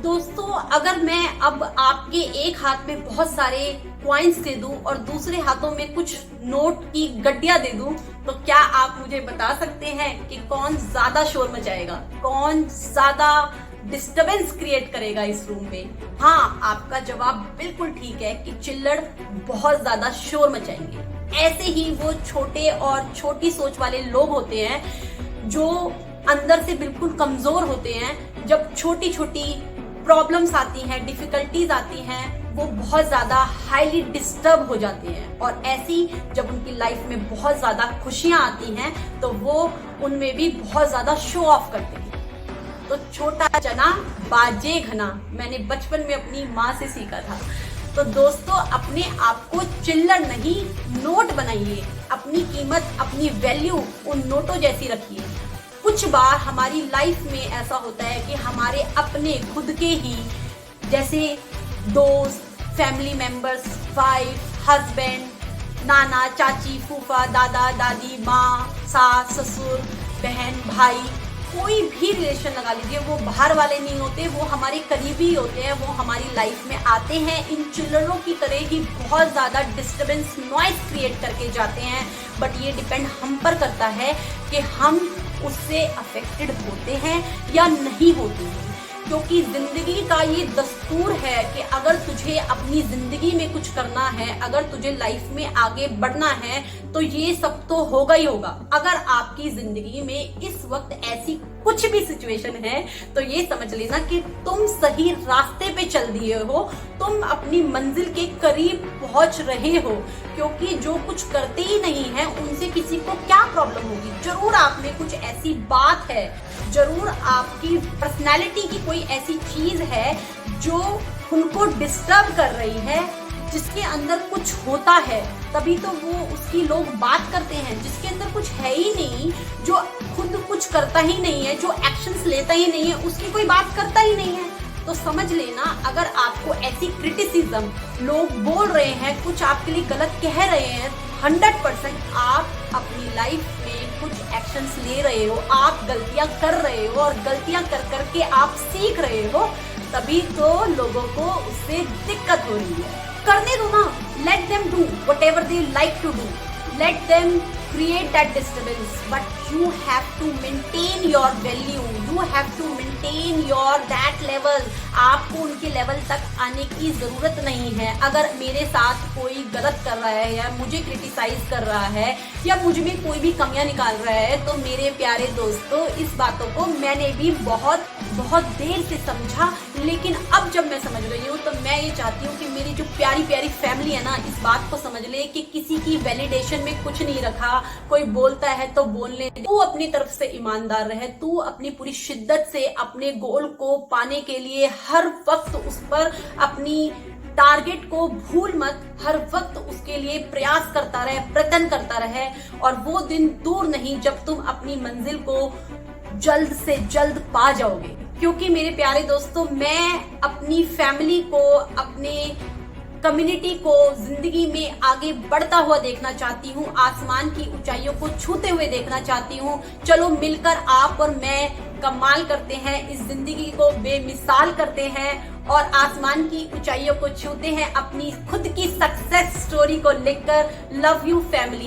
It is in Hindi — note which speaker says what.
Speaker 1: दोस्तों, अगर मैं अब आपके एक हाथ में बहुत सारे कॉइन्स दे दूं और दूसरे हाथों में कुछ नोट की गड्डियां दे दूं, तो क्या आप मुझे बता सकते हैं कि कौन ज्यादा शोर मचाएगा, कौन ज्यादा डिस्टरबेंस क्रिएट करेगा इस रूम में? हाँ, आपका जवाब बिल्कुल ठीक है कि चिल्लड़ बहुत ज्यादा शोर मचाएंगे। ऐसे ही वो छोटे और छोटी सोच वाले लोग होते हैं जो अंदर से बिल्कुल कमजोर होते हैं। जब छोटी छोटी प्रॉब्लम्स आती हैं, डिफिकल्टीज आती हैं, वो बहुत ज्यादा हाईली डिस्टर्ब हो जाते हैं। और ऐसी जब उनकी लाइफ में बहुत ज्यादा खुशियां आती हैं तो वो उनमें भी बहुत ज्यादा शो ऑफ करते हैं। तो छोटा चना बाजे घना, मैंने बचपन में अपनी माँ से सीखा था। तो दोस्तों, अपने आप को चिल्लड़ नहीं नोट बनाइए। अपनी कीमत, अपनी वैल्यू उन नोटों जैसी रखिए। कुछ बार हमारी लाइफ में ऐसा होता है कि हमारे अपने खुद के ही जैसे दोस्त, फैमिली मेंबर्स, वाइफ, हस्बैंड, नाना, चाची, फूफा, दादा, दादी, माँ, सास, ससुर, बहन, भाई, कोई भी रिलेशन लगा लीजिए, वो बाहर वाले नहीं होते, वो हमारे करीबी होते हैं। वो हमारी लाइफ में आते हैं, इन चिल्लरों की तरह ही बहुत ज्यादा डिस्टरबेंस, नॉइज क्रिएट करके जाते हैं। बट ये डिपेंड हम पर करता है कि हम उससे अफेक्टेड होते हैं या नहीं होते हैं। क्योंकि जिंदगी का ये दस्तूर है कि अगर तुझे अपनी जिंदगी में कुछ करना है, अगर तुझे लाइफ में आगे बढ़ना है, तो ये सब तो होगा ही होगा। अगर आपकी जिंदगी में इस वक्त ऐसी कुछ भी सिचुएशन है तो ये समझ लेना कि तुम सही रास्ते पे चल दिए हो, तुम अपनी मंजिल के करीब पहुंच रहे हो। क्योंकि जो कुछ करते ही नहीं है उनसे किसी को क्या प्रॉब्लम होगी? जरूर आप में कुछ ऐसी बात है, जरूर आपकी पर्सनैलिटी की कोई ऐसी चीज है जो उनको डिस्टर्ब कर रही है, जिसके अंदर कुछ होता है तभी तो वो उसकी लोग बात करते हैं। जिसके अंदर कुछ है ही नहीं, जो खुद कुछ करता ही नहीं है, जो एक्शंस लेता ही नहीं है, उसकी कोई बात करता ही नहीं है। तो समझ लेना, अगर आपको ऐसी क्रिटिसिज्म लोग बोल रहे हैं, कुछ आपके लिए गलत कह रहे हैं, 100% आप अपनी लाइफ में कुछ एक्शंस ले रहे हो, आप गलतियां कर रहे हो और गलतियां कर करके आप सीख रहे हो, तभी तो लोगों को उससे दिक्कत हो रही है। करने दो ना, let them do whatever they like to do, let them create that disturbance, but you have to maintain your value, you have to maintain your that level। आपको उनके लेवल तक आने की जरूरत नहीं है। अगर मेरे साथ कोई गलत कर रहा है या मुझे क्रिटिसाइज कर रहा है या मुझ में कोई भी कमियां निकाल रहा है, तो मेरे प्यारे दोस्तों, इस बातों को मैंने भी बहुत देर से समझा। लेकिन अब जब मैं समझ रही हूँ तो मैं ये चाहती हूँ कि मेरी जो प्यारी प्यारी फैमिली है ना, इस बात को समझ ले कि किसी की वैलिडेशन में कुछ नहीं रखा। कोई बोलता है तो बोलने दे, तू अपनी तरफ से ईमानदार रहे, तू अपनी पूरी शिद्दत से अपने गोल को पाने के लिए हर वक्त उस पर अपनी टारगेट को भूल मत, हर वक्त उसके लिए प्रयास करता रहे, प्रयत्न करता रहे। और वो दिन दूर नहीं जब तुम अपनी मंजिल को जल्द से जल्द पा जाओगे। क्योंकि मेरे प्यारे दोस्तों, मैं अपनी फैमिली को, अपने कम्युनिटी को जिंदगी में आगे बढ़ता हुआ देखना चाहती हूँ, आसमान की ऊंचाइयों को छूते हुए देखना चाहती हूँ। चलो मिलकर आप और मैं कमाल करते हैं, इस जिंदगी को बेमिसाल करते हैं और आसमान की ऊंचाइयों को छूते हैं अपनी खुद की सक्सेस स्टोरी को लेकर। Love you family.